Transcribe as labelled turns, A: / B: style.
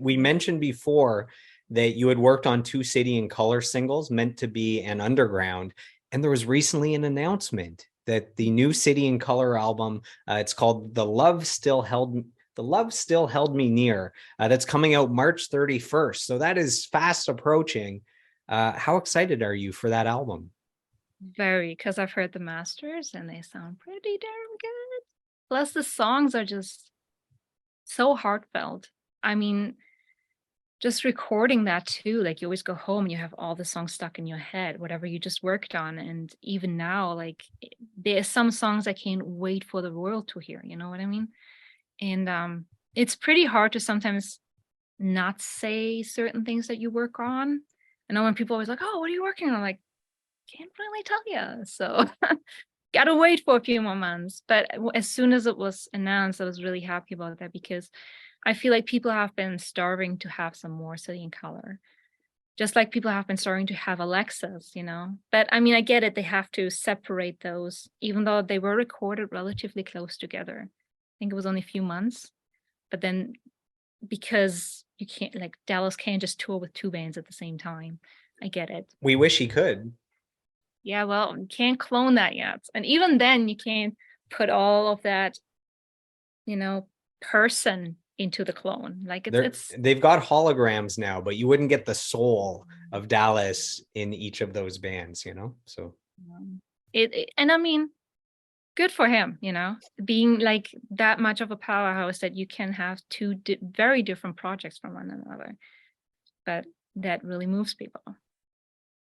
A: we mentioned before that you had worked on two City and Color singles, Meant to Be and Underground. And there was recently an announcement that the new City and Color album, it's called The Love Still Held Me Near, that's coming out March 31st. So that is fast approaching. How excited are you for that album?
B: Very, because I've heard the masters and they sound pretty darn good. Plus, the songs are just so heartfelt. I mean, just recording that too, like you always go home and you have all the songs stuck in your head, whatever you just worked on. And even now, like there's some songs I can't wait for the world to hear, you know what I mean? And it's pretty hard to sometimes not say certain things that you work on. I know when people always like, oh, what are you working on? I'm like, can't really tell you. So gotta wait for a few more months. But as soon as it was announced, I was really happy about that because I feel like people have been starving to have some more City and Color, just like people have been starting to have Alexas, you know. But I mean, I get it. They have to separate those, even though they were recorded relatively close together. I think it was only a few months. But then because you can't, like, Dallas can't just tour with two bands at the same time. I get it.
A: We wish he could.
B: Yeah, well, you can't clone that yet. And even then, you can't put all of that, you know, person into the clone. Like it's
A: They've got holograms now, but you wouldn't get the soul of Dallas in each of those bands, you know? So
B: and I mean, good for him, you know, being like that much of a powerhouse that you can have two very different projects from one another. But that really moves people.